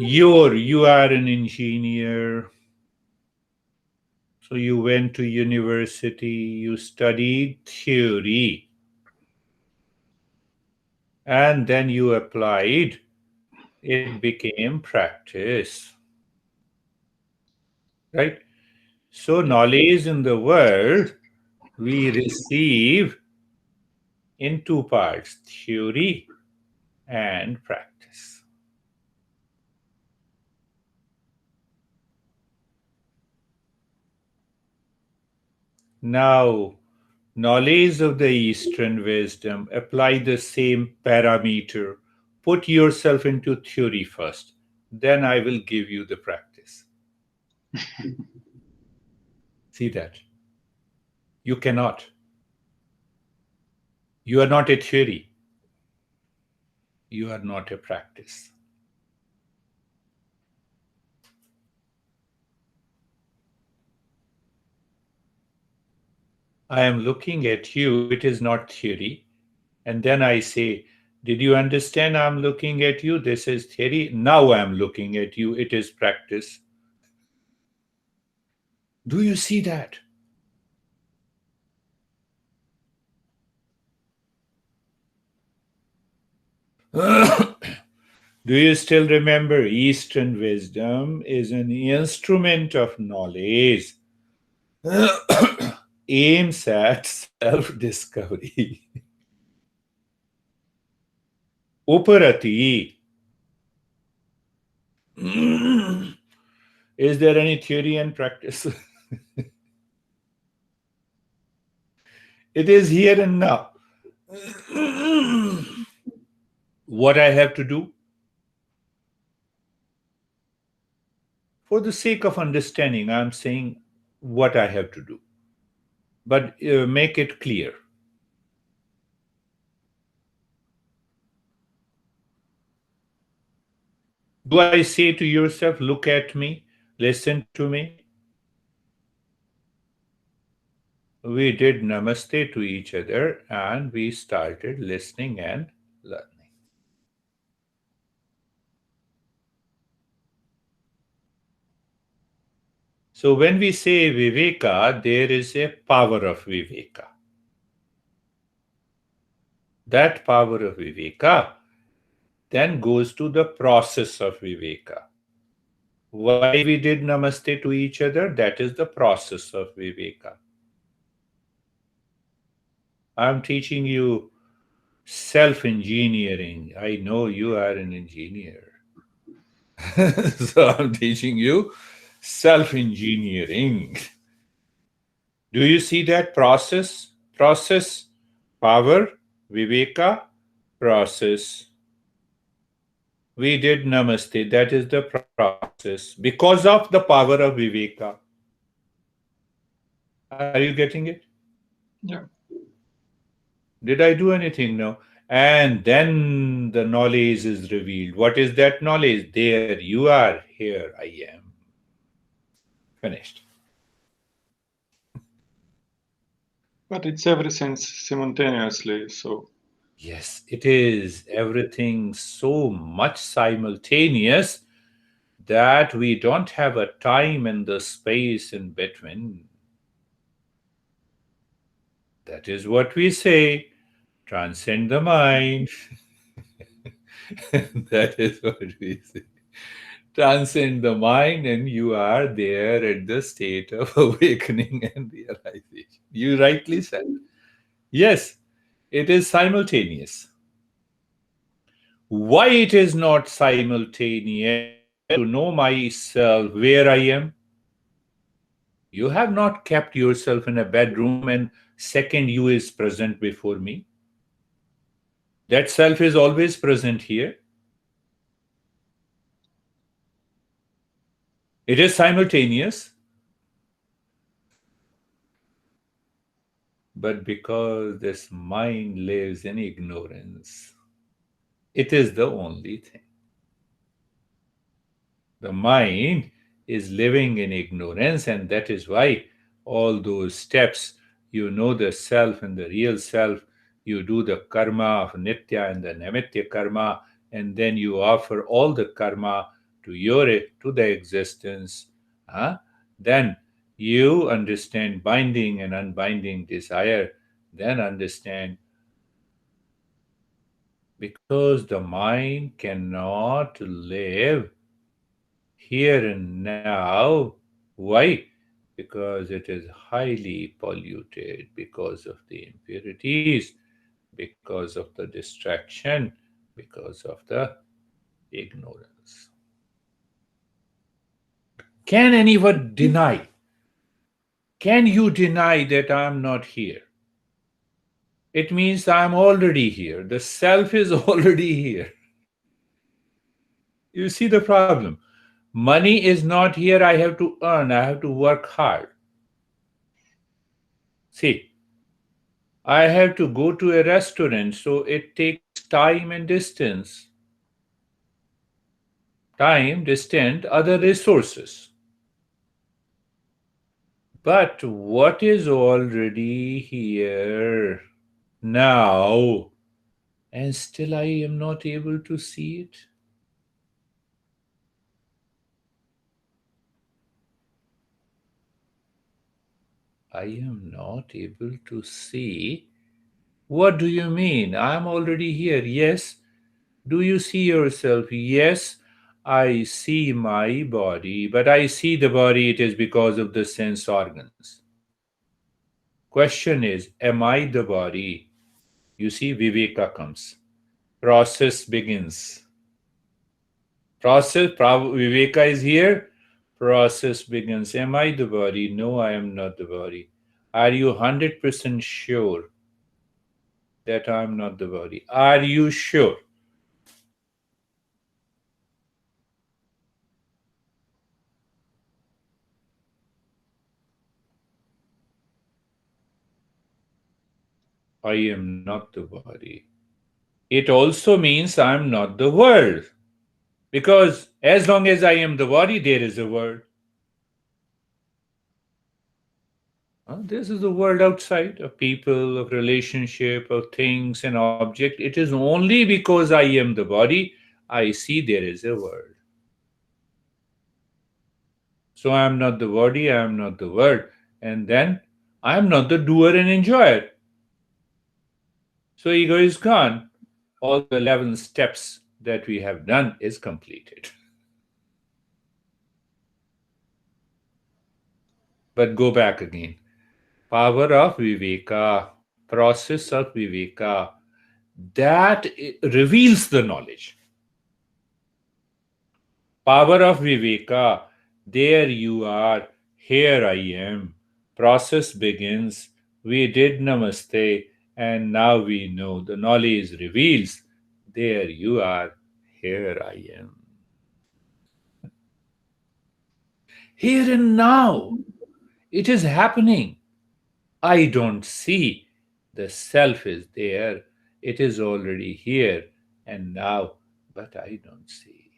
You are an engineer, so you went to university, you studied theory, and then you applied. It became practice, right? So knowledge in the world we receive in two parts, theory and practice. Now, knowledge of the Eastern wisdom, apply the same parameter. Put yourself into theory first, then I will give you the practice. See that? You cannot. You are not a theory. You are not a practice. I am looking at you, it is not theory. And then I say, did you understand I'm looking at you? This is theory. Now I'm looking at you, it is practice. Do you see that? Do you still remember Eastern wisdom is an instrument of knowledge aims at self discovery? Uparati. Is there any theory and practice? It is here and now. What I have to do? For the sake of understanding, I'm saying what I have to do. But make it clear. Do I say to yourself, look at me, listen to me? We did namaste to each other and we started listening and learning. So when we say Viveka, there is a power of Viveka. That power of Viveka then goes to the process of Viveka. Why we did namaste to each other? That is the process of Viveka. I'm teaching you self-engineering. I know you are an engineer. So I'm teaching you self-engineering. Do you see that process? Process, power, Viveka, process. We did namaste. That is the process. Because of the power of Viveka. Are you getting it? Yeah. Did I do anything? No. And then the knowledge is revealed. What is that knowledge? There you are, here I am. Finished. But it's everything simultaneously, so. Yes, it is everything so much simultaneous that we don't have a time and the space in between. That is what we say, transcend the mind. That is what we say. Transcend the mind, and you are there at the state of awakening and realization. You rightly said. Yes, it is simultaneous. Why it is not simultaneous? To know myself where I am. You have not kept yourself in a bedroom and second you is present before me. That self is always present here. It is simultaneous. But because this mind lives in ignorance, it is the only thing. The mind is living in ignorance, and that is why all those steps, you know the self and the real self, you do the karma of nitya and the naimitya karma, and then you offer all the karma to to the existence, huh? Then you understand binding and unbinding desire, then understand, because the mind cannot live here and now. Why? Because it is highly polluted, because of the impurities, because of the distraction, because of the ignorance. Can anyone deny? Can you deny that I'm not here? It means I'm already here. The self is already here. You see the problem. Money is not here. I have to earn. I have to work hard. See, I have to go to a restaurant, so it takes time and distance. Time, distance, other resources. But what is already here now, and still I am not able to see it? I am not able to see. What do you mean? I am already here. Yes. Do you see yourself? Yes. I see my body, but I see the body, it is because of the sense organs. Question is, am I the body? You see, Viveka comes. Process begins. Viveka is here. Process begins. Am I the body? No, I am not the body. Are you 100% sure that I am not the body? Are you sure? I am not the body. It also means I am not the world. Because as long as I am the body, there is a world. This is the world outside, of people, of relationship, of things and object. It is only because I am the body, I see there is a world. So I am not the body, I am not the world. And then I am not the doer and enjoyer. So ego is gone. All the 11 steps that we have done is completed. But go back again. Power of Viveka, process of Viveka, that reveals the knowledge. Power of Viveka, there you are, here I am. Process begins. We did Namaste, and now we know. The knowledge reveals. There you are, here I am. Here and now, it is happening. I don't see. The self is there. It is already here and now, but I don't see.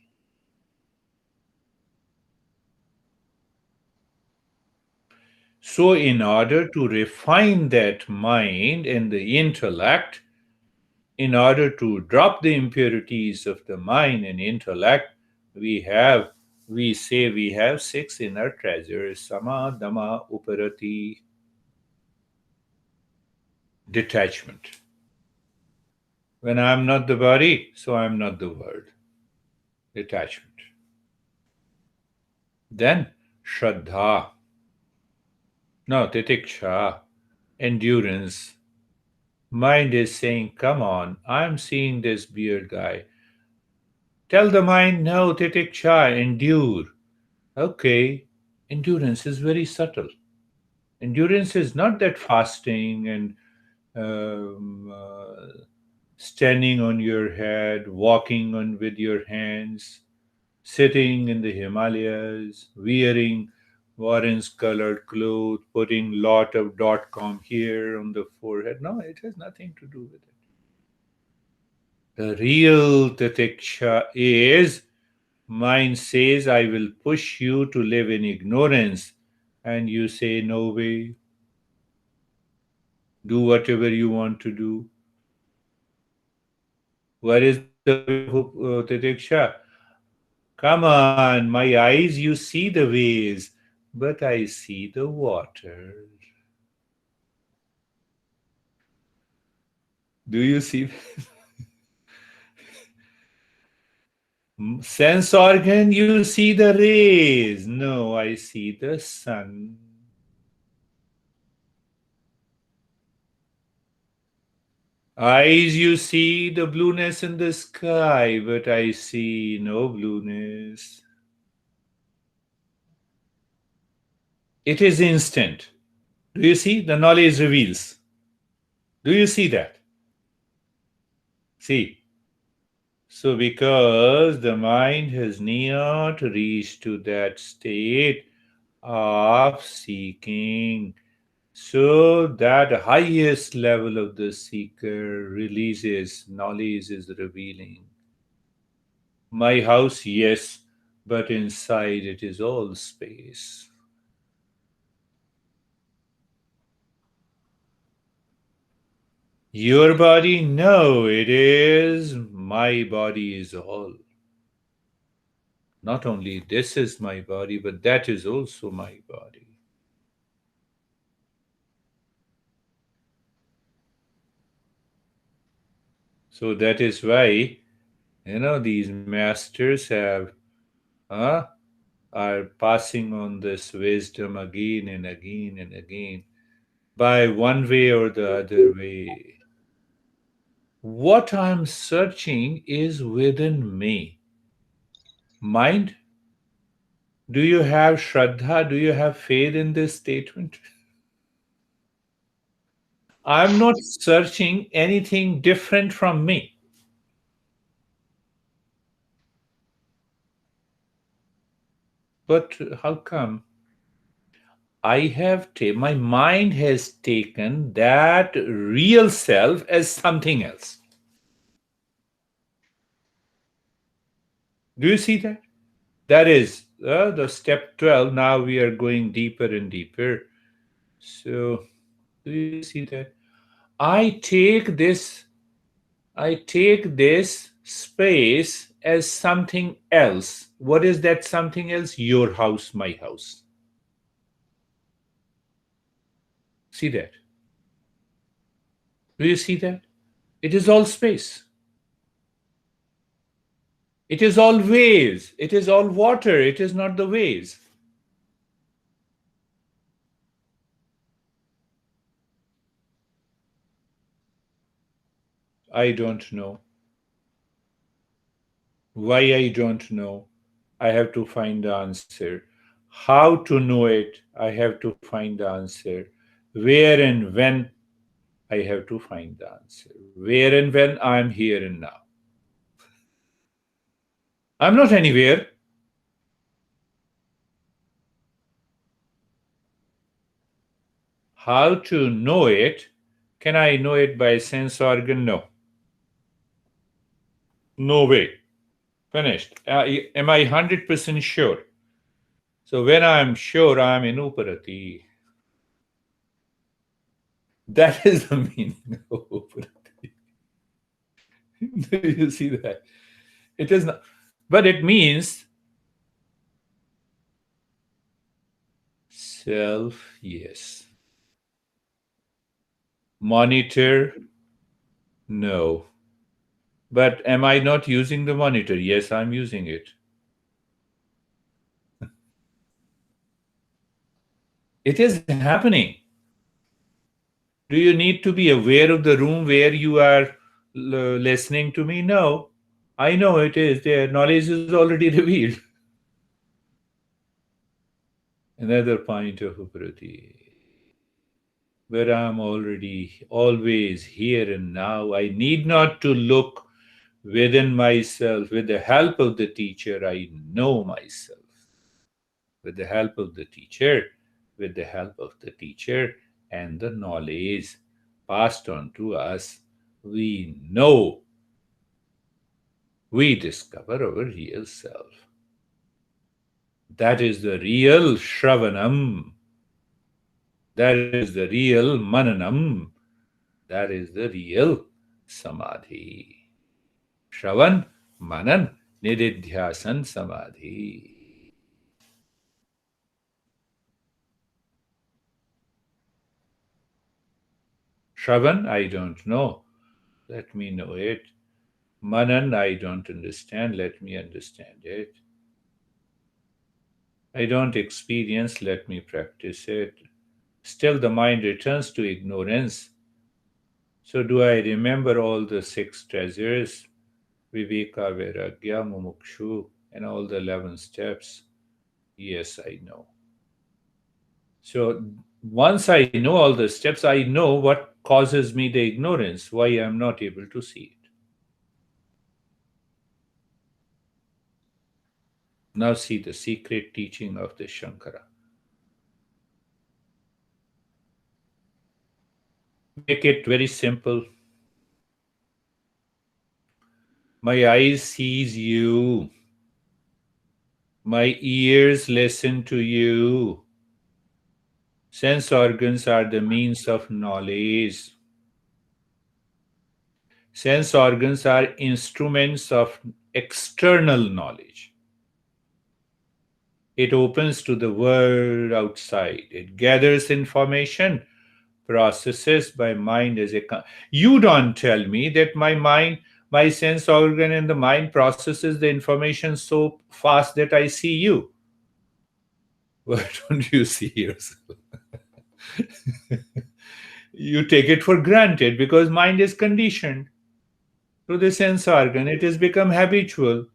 So, in order to refine that mind and the intellect, in order to drop the impurities of the mind and intellect, we say we have six inner treasures: sama, dhamma, uparati, detachment. When I am not the body, so I am not the world. Detachment. Then Shraddha, no, titiksha, endurance. Mind is saying, come on, I'm seeing this beard guy. Tell the mind, no, titiksha, endure. Okay, endurance is very subtle. Endurance is not that fasting and um, uh, standing on your head, walking on with your hands, sitting in the Himalayas, wearing orange colored clothes, putting lot of .com here on the forehead. No, it has nothing to do with it. The real titiksha is mind says, I will push you to live in ignorance. And you say, no way, do whatever you want to do. Where is the way of titiksha? Come on, my eyes, you see the waves, but I see the water. Do you see? Sense organ, you see the rays. No, I see the sun. Eyes, you see the blueness in the sky, but I see no blueness. It is instant. Do you see? The knowledge reveals. Do you see that? See. So, because the mind has not reached to that state of seeking, so that highest level of the seeker releases, knowledge is revealing. My house, yes, but inside it is all space. Your body, no, it is. My body is all. Not only this is my body, but that is also my body. So that is why, these masters are passing on this wisdom again and again and again by one way or the other way. What I'm searching is within me. Mind, do you have Shraddha? Do you have faith in this statement? I'm not searching anything different from me. But how come? My mind has taken that real self as something else. Do you see that? That is the step 12. Now we are going deeper and deeper. So, do you see that? I take this, I take this space as something else. What is that something else? Your house, my house. See that? Do you see that? It is all space. It is all waves. It is all water. It is not the waves. I don't know. Why I don't know? I have to find the answer. How to know it? I have to find the answer. Where and when? I have to find the answer. Where and when? I am here and now. I'm not anywhere. How to know it? Can I know it by sense organ? No. No way. Finished. Am I 100% sure? So when I'm sure, I'm in Uparati. That is the meaning of Uparati. Do you see that? It is not, but it means self, yes. Monitor, no. But am I not using the monitor? Yes, I'm using it. It is happening. Do you need to be aware of the room where you are listening to me? No. I know it is there. Knowledge is already revealed. Another point of Uprati, where I'm already always here and now. I need not to look within myself. With the help of the teacher, I know myself. With the help of the teacher, with the help of the teacher and the knowledge passed on to us, we know, we discover our real self. That is the real Shravanam. That is the real Mananam. That is the real Samadhi. Shravan, Manan, Nididhyasan samadhi. Shravan, I don't know. Let me know it. Manan, I don't understand. Let me understand it. I don't experience. Let me practice it. Still, the mind returns to ignorance. So, do I remember all the six treasures? Viveka, Vairagya, Mumukshu, and all the 11 steps? Yes, I know. So, once I know all the steps, I know what causes me the ignorance, why I'm not able to see it. Now, see the secret teaching of the Shankara. Make it very simple. My eyes sees you. My ears listen to you. Sense organs are the means of knowledge. Sense organs are instruments of external knowledge. It opens to the world outside. It gathers information, processes by mind as a. You don't tell me that my mind, my sense organ in the mind processes the information so fast that I see you. Why don't you see yourself? You take it for granted because mind is conditioned through the sense organ. It has become habitual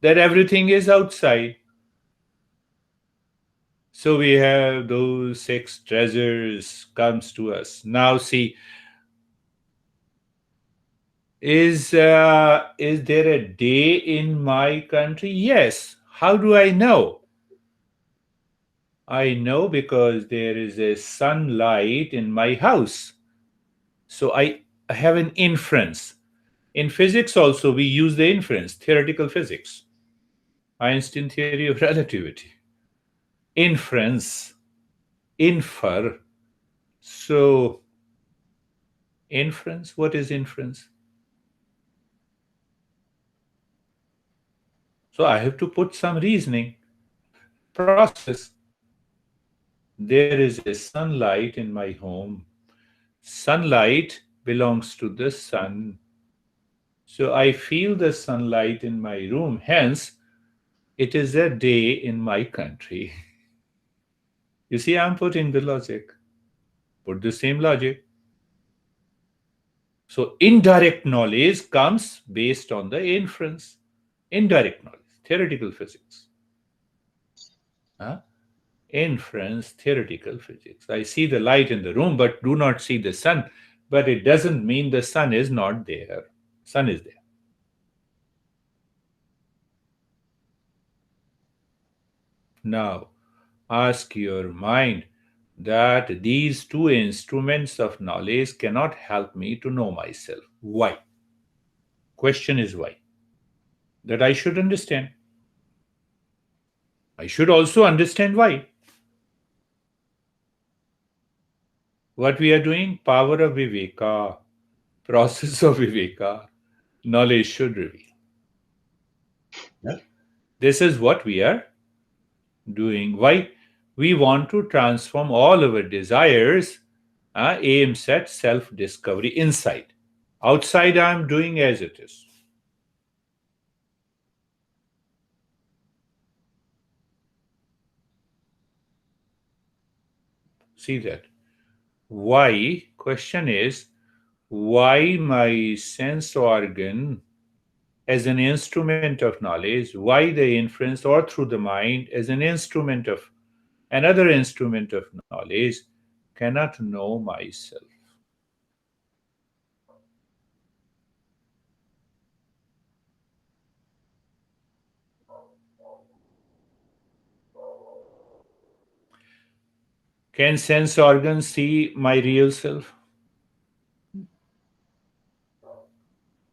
that everything is outside. So we have those six treasures comes to us. Now see, is there a day in my country? Yes. How do I know? I know because there is a sunlight in my house. So I have an inference. In physics also we use the inference, theoretical physics. Einstein theory of relativity. Inference, infer. So inference, what is inference? So I have to put some reasoning, process. There is a sunlight in my home. Sunlight belongs to the sun. So I feel the sunlight in my room. Hence, it is a day in my country. You see, I'm putting the logic. Put the same logic. So indirect knowledge comes based on the inference. Indirect knowledge, theoretical physics. Huh? Inference, theoretical physics. I see the light in the room, but do not see the sun. But it doesn't mean the sun is not there. Sun is there. Now, ask your mind that these two instruments of knowledge cannot help me to know myself. Why? Question is why? That I should understand. I should also understand why. What we are doing, power of Viveka, process of Viveka, knowledge should reveal. Yeah. This is what we are doing. Why? We want to transform all our desires, aims at self discovery inside. Outside, I am doing as it is. See that? Why? Question is, why my sense organ as an instrument of knowledge, why the inference or through the mind as an instrument of another instrument of knowledge cannot know myself. Can sense organs see my real self?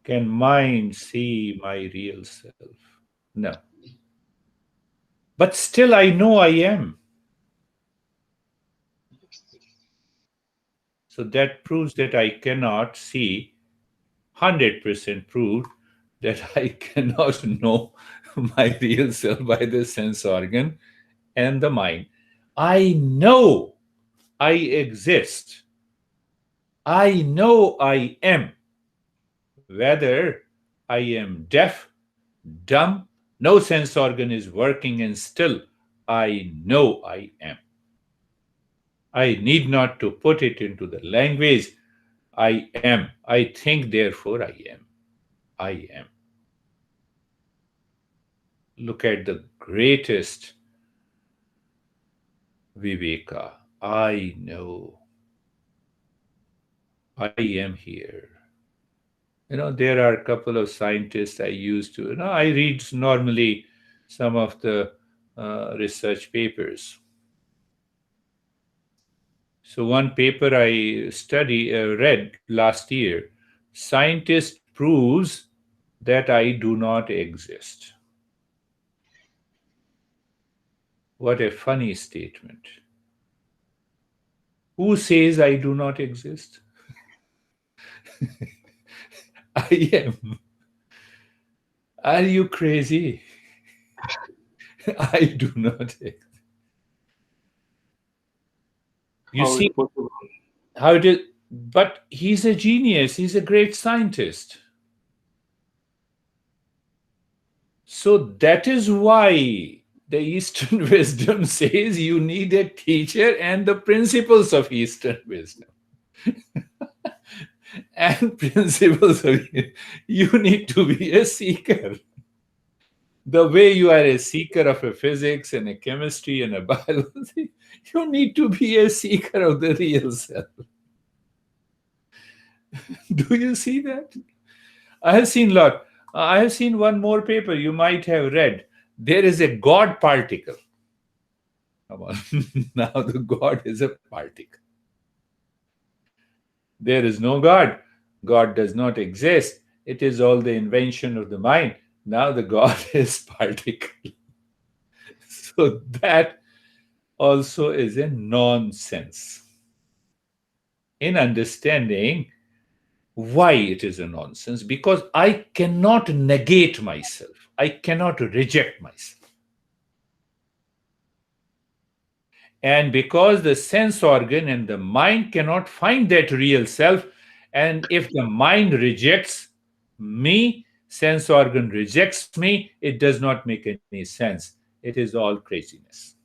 Can mind see my real self? No. But still, I know I am. So that proves that I cannot see, 100% proved, that I cannot know my real self by the sense organ and the mind. I know I exist. I know I am, whether I am deaf, dumb, no sense organ is working, and still I know I am. I need not to put it into the language. I am. I think, therefore I am. I am. Look at the greatest Viveka. I know I am here. There are a couple of scientists I used to, I read normally some of the research papers. So one paper I read last year, scientist proves that I do not exist. What a funny statement. Who says I do not exist? I am. Are you crazy? I do not exist. You How see it possible? how it is, but he's a genius, he's a great scientist. So that is why the Eastern wisdom says you need a teacher and the principles of Eastern wisdom. And principles of you need to be a seeker. The way you are a seeker of a physics and a chemistry and a biology, you need to be a seeker of the real self. Do you see that? I have seen lot. I have seen one more paper you might have read. There is a God particle. Come on. Now the God is a particle. There is no God. God does not exist. It is all the invention of the mind. Now the God is particle. So that also is a nonsense. In understanding why it is a nonsense, because I cannot negate myself. I cannot reject myself. And because the sense organ and the mind cannot find that real self, and if the mind rejects me, sense organ rejects me, it does not make any sense. It is all craziness.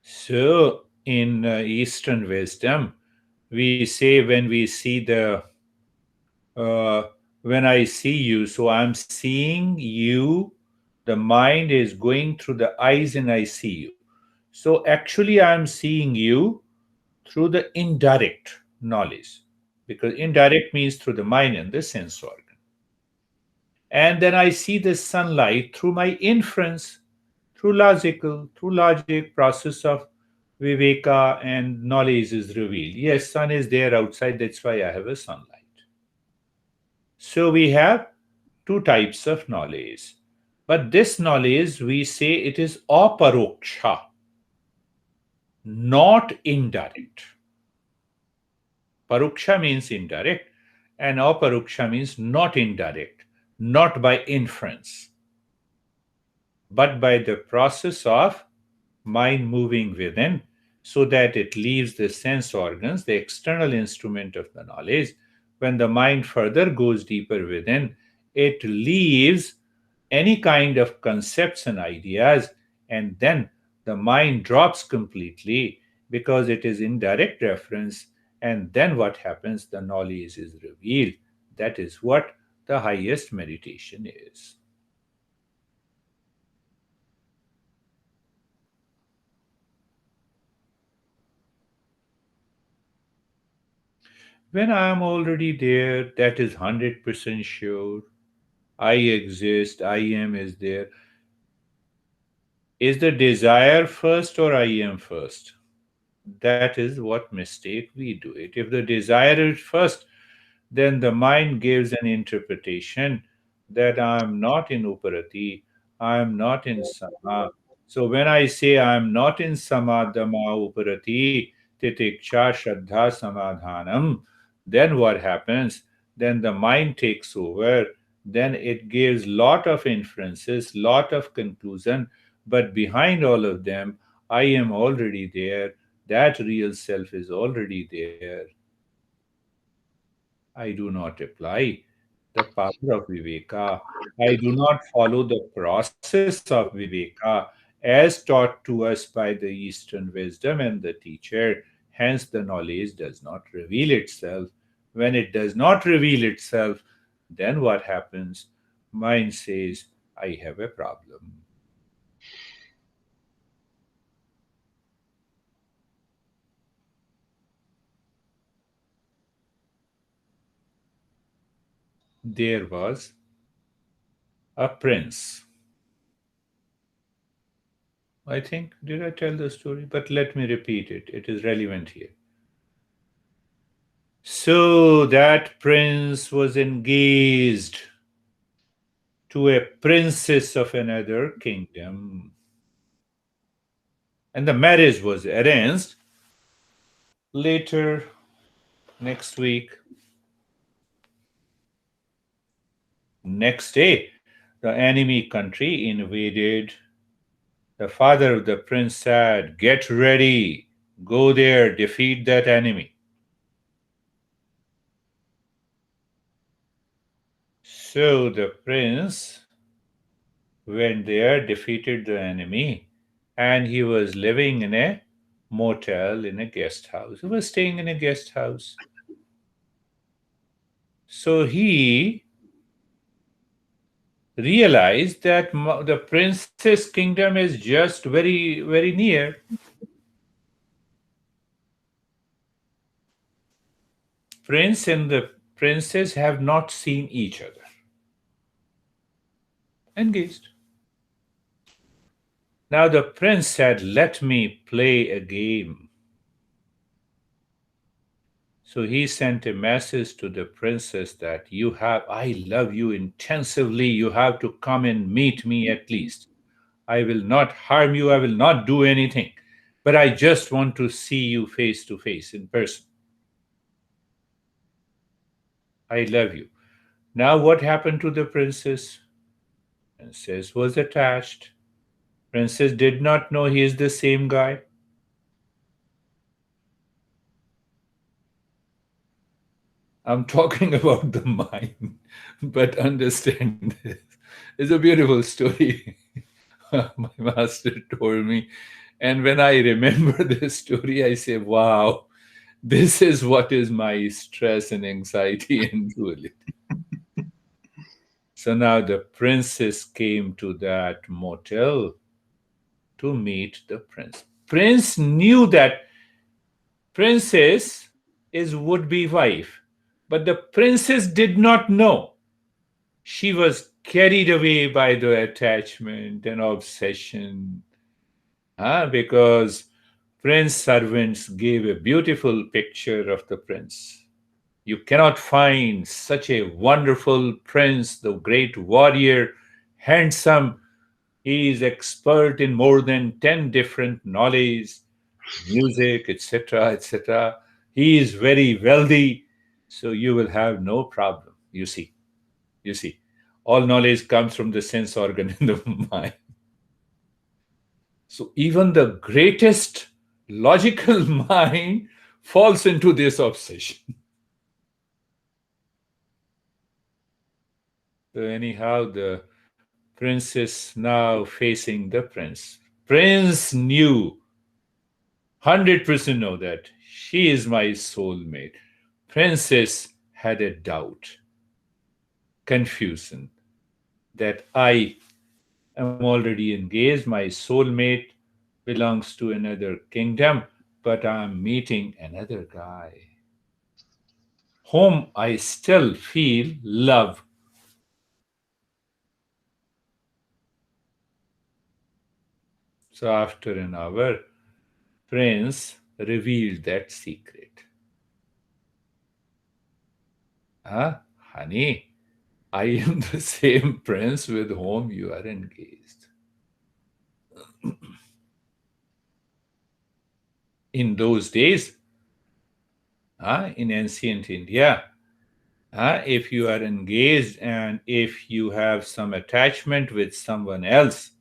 So, in Eastern wisdom, we say when we see uh, when I see you, so I'm seeing you, the mind is going through the eyes and I see you. So, actually, I'm seeing you through the indirect knowledge, because indirect means through the mind and the sense organ. And then I see the sunlight through my inference, through logic process of Viveka, and knowledge is revealed. Yes, sun is there outside, that's why I have a sunlight. So we have two types of knowledge. But this knowledge, we say it is aparoksha, not indirect. Paroksha means indirect, and aparoksha means not indirect, not by inference, but by the process of mind moving within, so that it leaves the sense organs, the external instrument of the knowledge. When the mind further goes deeper within, it leaves any kind of concepts and ideas, and then the mind drops completely because it is in direct reference. And then what happens? The knowledge is revealed. That is what the highest meditation is. When I am already there, that is 100% sure. I exist, I am is there. Is the desire first or I am first? That is what mistake we do it. If the desire is first, then the mind gives an interpretation that I am not in Uparati, I am not in Sama. So when I say I am not in Sama, Dama, Uparati, titiksha, shraddha, samadhanam. Then what happens? Then the mind takes over. Then it gives lot of inferences, lot of conclusion. But behind all of them, I am already there. That real self is already there. I do not apply the power of Viveka. I do not follow the process of Viveka as taught to us by the Eastern wisdom and the teacher. Hence, the knowledge does not reveal itself. When it does not reveal itself, then what happens? Mind says, I have a problem. There was a prince. I think, did I tell the story? But let me repeat it. It is relevant here. So that prince was engaged to a princess of another kingdom. And the marriage was arranged later next week. Next day, the enemy country invaded. The father of the prince said, get ready, go there, defeat that enemy. So the prince went there, defeated the enemy, and he was living in a motel, in a guest house. He was staying in a guest house. So he realized that the prince's kingdom is just very, very near. Prince and the princess have not seen each other. Engaged. Now the prince said, let me play a game. So he sent a message to the princess that I love you intensively. You have to come and meet me at least. I will not harm you. I will not do anything. But I just want to see you face to face in person. I love you. Now, what happened to the princess? Princess was attached. Princess did not know he is the same guy. I'm talking about the mind, but understand this. It's a beautiful story my master told me. And when I remember this story, I say, wow, this is what is my stress and anxiety and duality. So now the princess came to that motel to meet the prince. Prince knew that princess is would-be wife, but the princess did not know. She was carried away by the attachment and obsession, because prince servants gave a beautiful picture of the prince. You cannot find such a wonderful prince, the great warrior, handsome. He is expert in more than 10 different knowledge, music, etc., etc. He is very wealthy, so you will have no problem. You see, all knowledge comes from the sense organ in the mind. So even the greatest logical mind falls into this obsession. So anyhow, the princess now facing the prince. Prince knew, 100% know that she is my soulmate. Princess had a doubt, confusion, that I am already engaged, my soulmate belongs to another kingdom, but I'm meeting another guy whom I still feel love. So after an hour, Prince revealed that secret. Honey, I am the same prince with whom you are engaged. In those days, in ancient India, if you are engaged and if you have some attachment with someone else,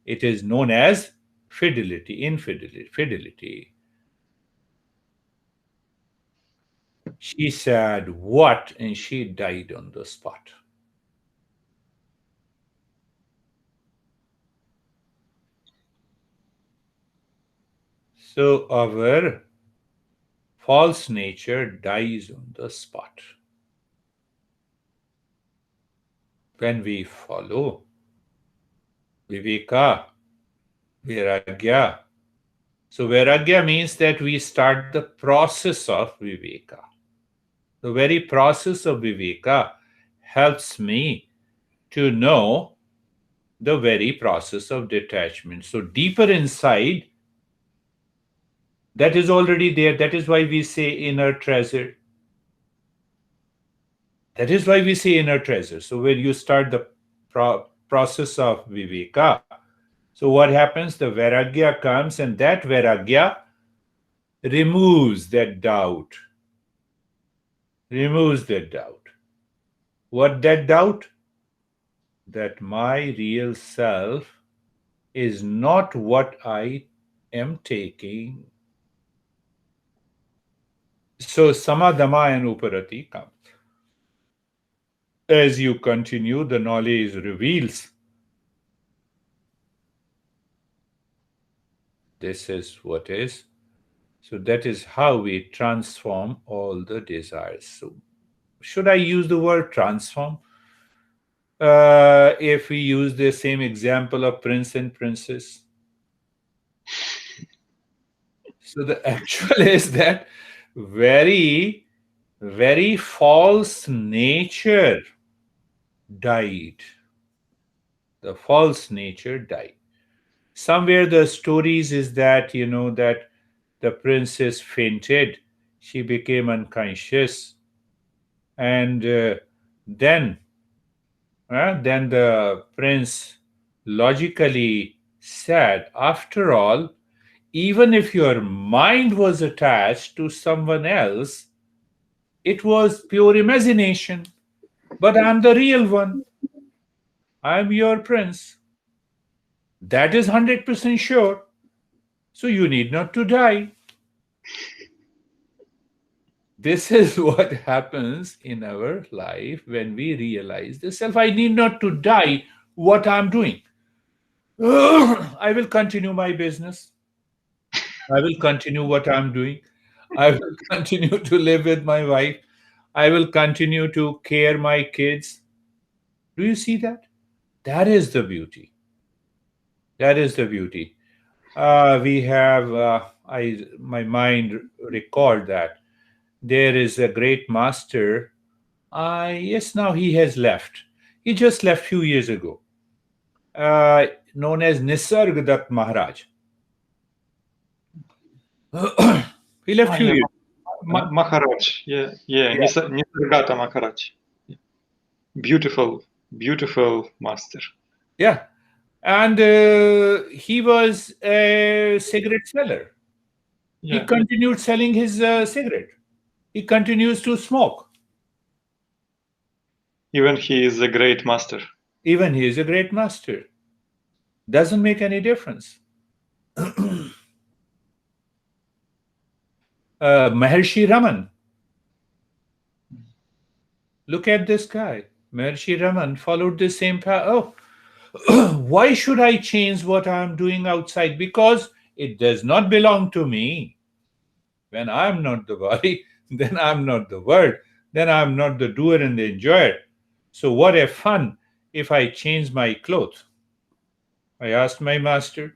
it is known as fidelity. She said, "What?" And she died on the spot. So our false nature dies on the spot. When we follow Viveka, Vairagya. So Vairagya means that we start the process of Viveka. The very process of Viveka helps me to know the very process of detachment. So deeper inside, that is already there. That is why we say inner treasure. That is why we say inner treasure. So when you start the process of Viveka, so what happens? The Vairagya comes, and that Vairagya removes that doubt. Removes that doubt. What that doubt? That my real self is not what I am taking. So Samadhama and Uparati come. As you continue, the knowledge reveals. This is what is. So that is how we transform all the desires. So should I use the word transform? If we use the same example of prince and princess. So the actual is that very, very false nature died. The false nature died. Somewhere the stories is that, that the princess fainted, she became unconscious, and then the prince logically said, after all, even if your mind was attached to someone else, it was pure imagination. But I'm the real one. I'm your prince. That is 100% sure. So you need not to die. This is what happens in our life when we realize the self. I need not to die what I'm doing. I will continue my business. I will continue what I'm doing. I will continue to live with my wife. I will continue to care my kids. Do you see that? That is the beauty. That is the beauty. We have, my mind recalled that there is a great master. Yes, now he has left. He just left few years ago. Known as Nisargadatta Maharaj. He left few Yeah, years. Huh? Maharaj. Yeah, Yeah. Nisargadatta Maharaj. Beautiful, beautiful master. Yeah. And he was a cigarette seller. He Yeah, continued selling his cigarette. He continues to smoke. even he is a great master. Even he is a great master. Doesn't make any difference. Maharshi Raman. Look at this guy. Maharshi Raman followed the same path. Oh, why should I change what I'm doing outside? Because it does not belong to me. When I'm not the body, then I'm not the world. Then I'm not the doer and the enjoyer. So what a fun if I change my clothes. I asked my master,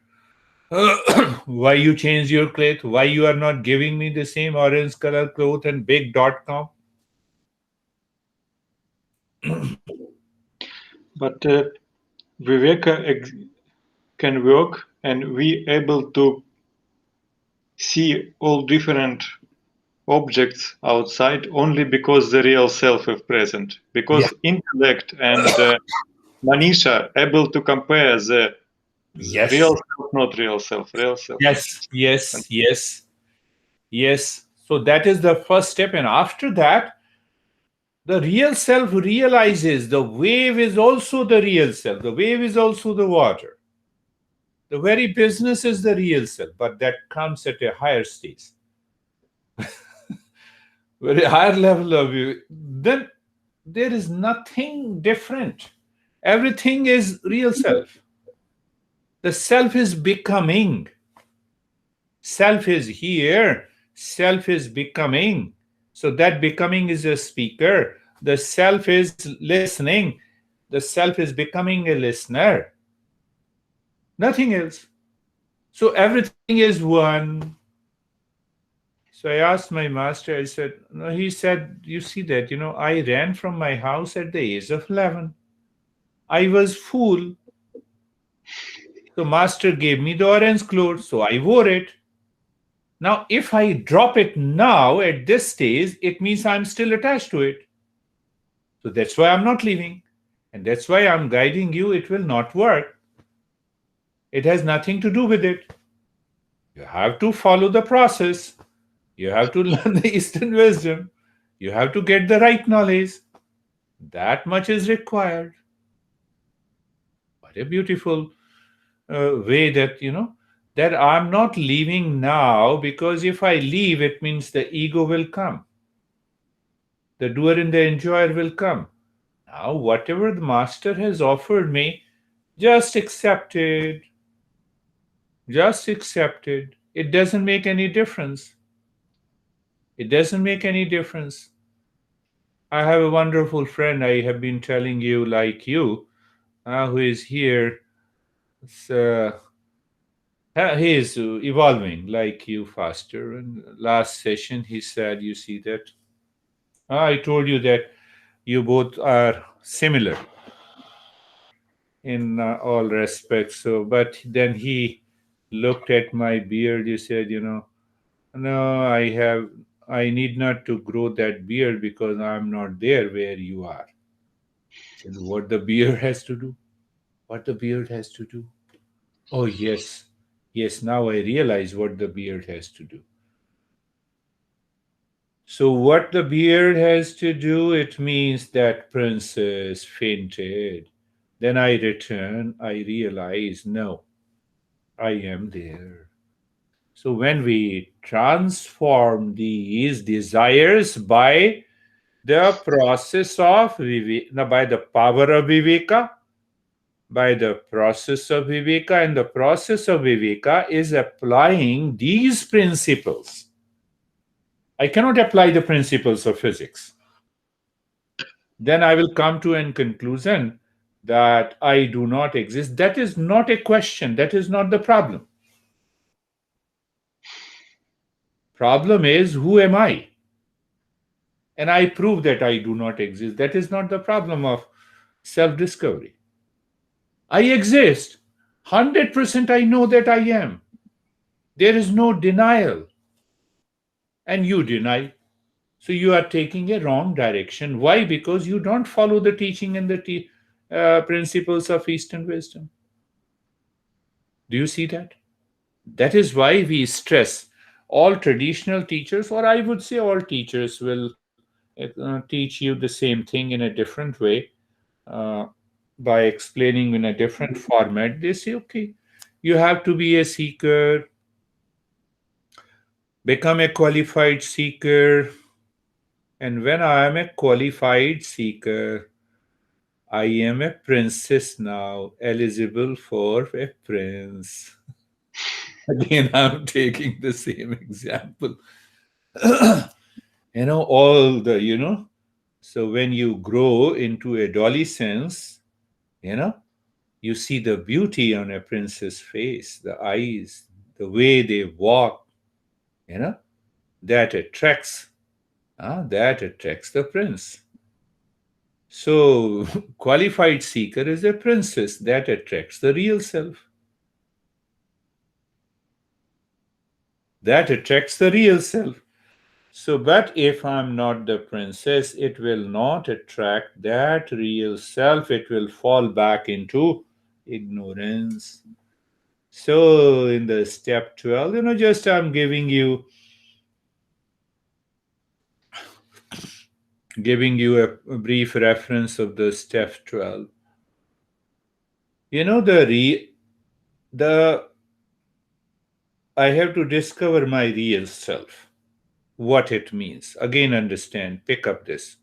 why you change your clothes? Why you are not giving me the same orange color cloth and big .com? But Viveka can work, and we able to see all different objects outside only because the real self is present. Yeah. Because intellect and Manisha able to compare the Yes, Real self, not real self. Real self. yes, yes, yes, yes. So that is the first step. And after that, the real self realizes the wave is also the real self. The wave is also the water. The very business is the real self, but that comes at a higher stage, very higher level of you. Then there is nothing different. Everything is real self. The self is becoming. Self is here. Self is becoming. So that becoming is a speaker. The self is listening. The self is becoming a listener. Nothing else. So everything is one. So I asked my master, I said, no, he said, you see that, I ran from my house at the age of 11. I was fool. So master gave me the orange cloth, so I wore it. Now, if I drop it now at this stage, it means I'm still attached to it. So that's why I'm not leaving. And that's why I'm guiding you. It will not work. It has nothing to do with it. You have to follow the process. You have to learn the Eastern wisdom. You have to get the right knowledge. That much is required. What a beautiful way that, that I'm not leaving now, because if I leave, it means the ego will come. The doer and the enjoyer will come. Now, whatever the master has offered me, just accept it. Just accept it. It doesn't make any difference. It doesn't make any difference. I have a wonderful friend I have been telling you, like you, who is here. So, he is evolving like you faster. And last session, he said, you see that? I told you that you both are similar in all respects. So, but then he looked at my beard. He said, no, I need not to grow that beard because I'm not there where you are. I said, what the beard has to do? What the beard has to do? Oh, yes. Yes, now I realize what the beard has to do. So, what the beard has to do, it means that princess fainted. Then I return, I realize, no, I am there. So, when we transform these desires by the process of by the power of Viveka, by the process of Viveka, and the process of Viveka is applying these principles. I cannot apply the principles of physics. Then I will come to a conclusion that I do not exist. That is not a question. That is not the problem. Problem is, who am I? And I prove that I do not exist. That is not the problem of self discovery. I exist. 100% I know that I am. There is no denial. And you deny. So you are taking a wrong direction. Why? Because you don't follow the teaching and the principles of Eastern wisdom. Do you see that? That is why we stress all traditional teachers, or I would say all teachers, will teach you the same thing in a different way, uh, by explaining in a different format. They say, okay, you have to be a seeker, become a qualified seeker. And when I am a qualified seeker, I am a princess now, eligible for a prince. Again, I'm taking the same example. All the, so when you grow into adolescence, you know, you see the beauty on a princess face, the eyes, the way they walk, you know, that attracts, that attracts the prince. So, qualified seeker is a princess that attracts the real self. That attracts the real self. So, but if I'm not the princess, it will not attract that real self. It will fall back into ignorance. So in the step 12, just I'm giving you a brief reference of the step 12. The I have to discover my real self, what it means. Again, understand, pick up this,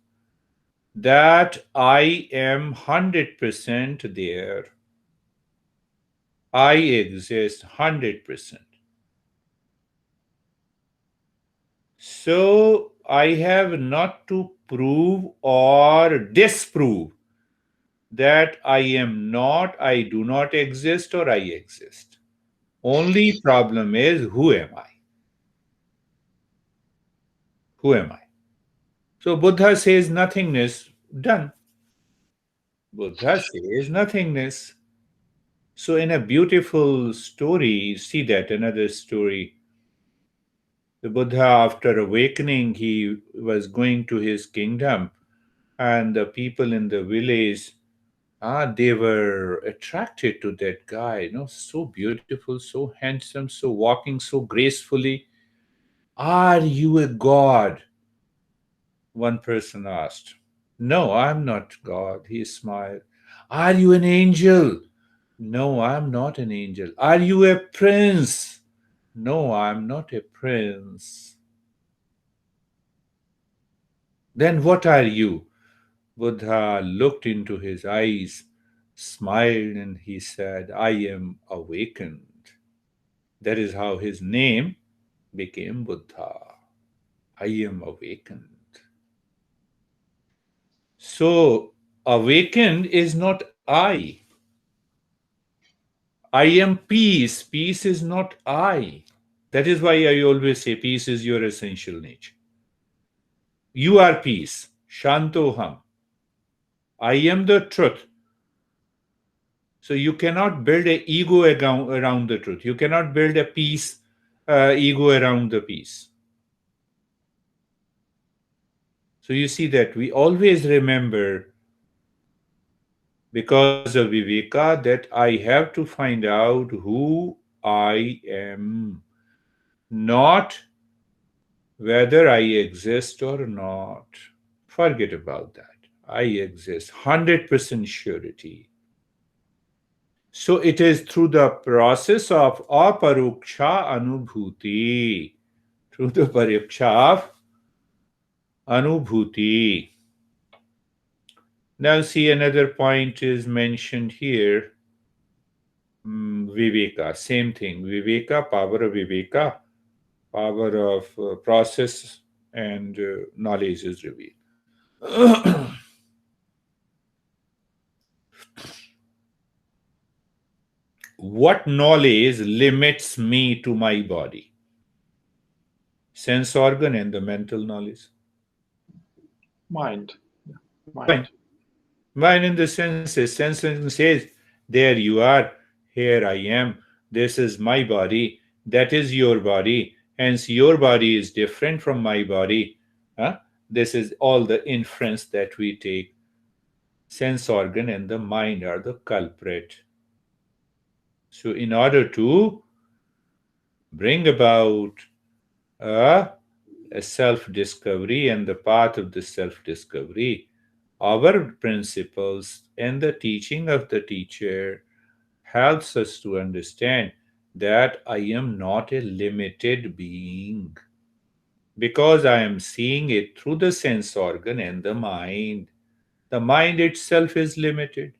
that I am 100% there. I exist 100%. So I have not to prove or disprove that I am not, I do not exist, or I exist. Only problem is, who am I? Who am I? So Buddha says nothingness, done. Buddha says nothingness. So in a beautiful story, see that another story. The Buddha, after awakening, he was going to his kingdom, and the people in the village, they were attracted to that guy, so beautiful, so handsome, so walking so gracefully. Are you a god? One person asked. No, I'm not God. He smiled. Are you an angel? No, I'm not an angel. Are you a prince? No, I'm not a prince. Then what are you? Buddha looked into his eyes, smiled, and he said, I am awakened. That is how his name became Buddha. I am awakened. So, awakened is not I. I am peace. Peace is not I. That is why I always say peace is your essential nature. You are peace. Shantoham. I am the truth. So you cannot build an ego around the truth. You cannot build a peace ego around the peace. So you see that we always remember, because of Viveka, that I have to find out who I am, not whether I exist or not. Forget about that. I exist, 100% surety. So it is through the process of aparuksha anubhuti, through the pariksha of anubhuti. Now see, another point is mentioned here. Viveka, same thing. Viveka, power of Viveka, power of process and knowledge is revealed. What knowledge limits me to my body? Sense organ and the mental knowledge. Mind. Mind. Mind. Mind in the senses. Sense says, there you are, here I am, this is my body, that is your body, hence your body is different from my body. Huh? This is all the inference that we take. Sense organ and the mind are the culprit. So, in order to bring about a self discovery and the path of the self discovery, our principles and the teaching of the teacher helps us to understand that I am not a limited being, because I am seeing it through the sense organ and the mind. The mind itself is limited.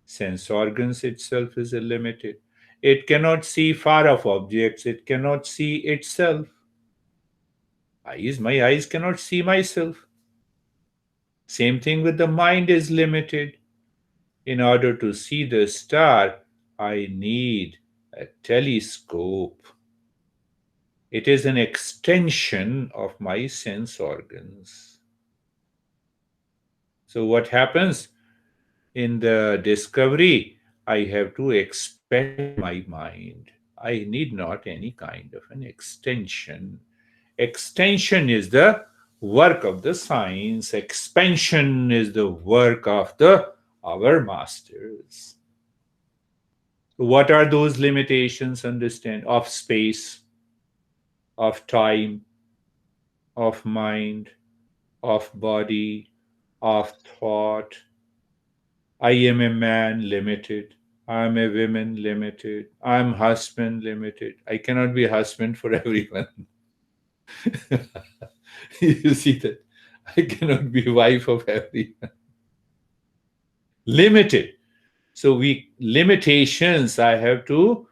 Sense organs itself is limited. It cannot see far off objects. It cannot see itself. My eyes cannot see myself. Same thing with the mind is limited. In order to see the star, I need a telescope. It is an extension of my sense organs. So, what happens in the discovery? I have to expand my mind. I need not any kind of an extension. Extension is the work of the science, expansion is the work of our masters. What are those limitations? Understand, of space, of time, of mind, of body, of thought. I am a man, limited. I'm a woman, limited. I'm husband, limited. I cannot be husband for everyone. You see that? I cannot be wife of everyone. Limited. So we limitations. I have to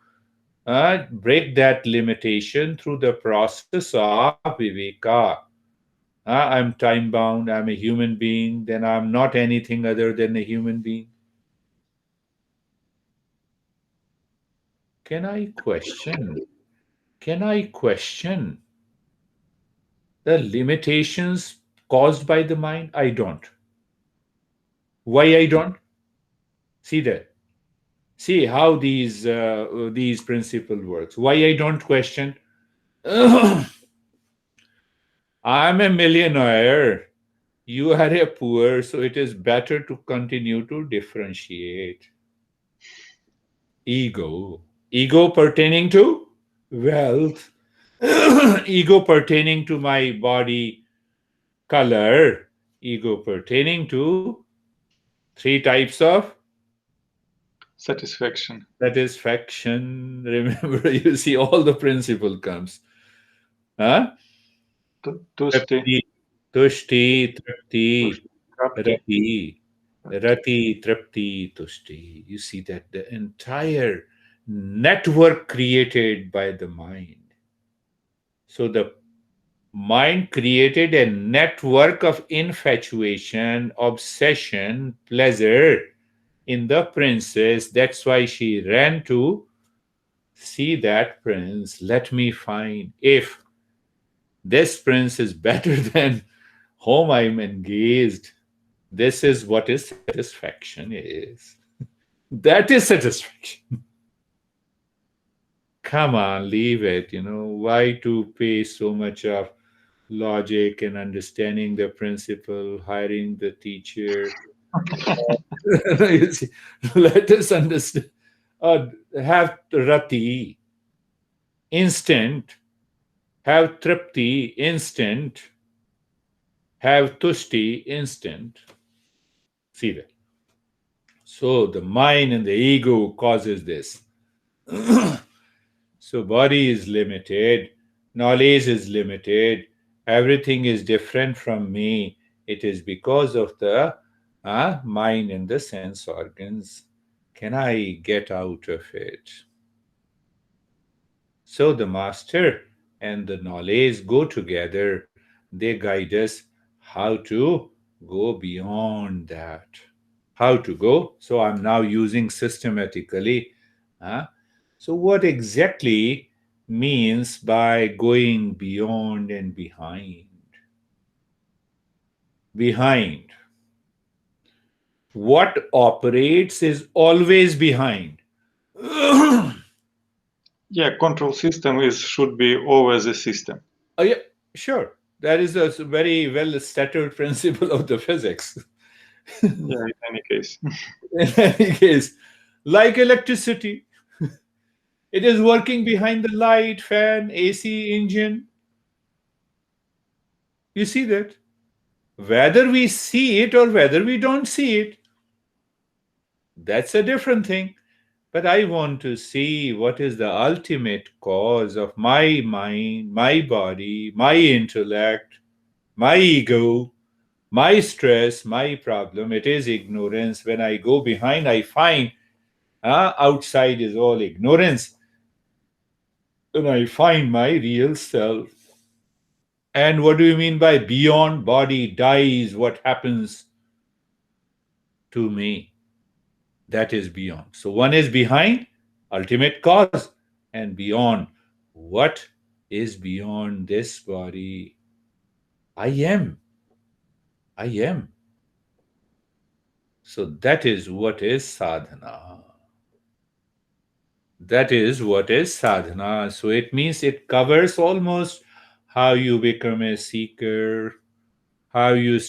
break that limitation through the process of Viveka. I'm time bound. I'm a human being. Then I'm not anything other than a human being. Can I question? Can I question the limitations caused by the mind? I don't. Why I don't? See that. See how these principle works. Why I don't question? I'm a millionaire. You are a poor, so it is better to continue to differentiate. Ego. Ego pertaining to wealth. Ego pertaining to my body color. Ego pertaining to three types of Satisfaction. satisfaction. Remember, you see, all the principle comes. Huh? Tusti. Tripti, tushti, tripti, Krapti. rati, rati, tripti, tushti. You see that the entire network created by the mind. So the mind created a network of infatuation, obsession, pleasure in the princess. That's why she ran to see that prince. Let me find if this prince is better than whom I'm engaged. This is what is satisfaction is. That is satisfaction. Come on, leave it. Why to pay so much of logic and understanding the principle, hiring the teacher? You see, let us understand. Have rati, instant. Have tripti, instant. Have tushti, instant. See that. So the mind and the ego causes this. So body is limited, knowledge is limited, everything is different from me. It is because of the mind and the sense organs. Can I get out of it? So the master and the knowledge go together. They guide us how to go beyond that. How to go? So I'm now using systematically. uh, so what exactly means by going beyond and behind? Behind. What operates is always behind. Oh, Yeah, control system is should be always a system. yeah, sure. That is a very well settled principle of the physics. Yeah, in any case. In any case, like electricity, it is working behind the light, fan, AC, engine. You see that? Whether we see it or whether we don't see it, that's a different thing. But I want to see what is the ultimate cause of my mind, my body, my intellect, my ego, my stress, my problem. It is ignorance. When I go behind, I find outside is all ignorance. And I find my real self. And what do you mean by beyond body dies? What happens to me? That is beyond. So one is behind, ultimate cause, and beyond. What is beyond this body? I am. I am. So that is what is sadhana. That is what is sadhana. So it means it covers almost how you become a seeker, how you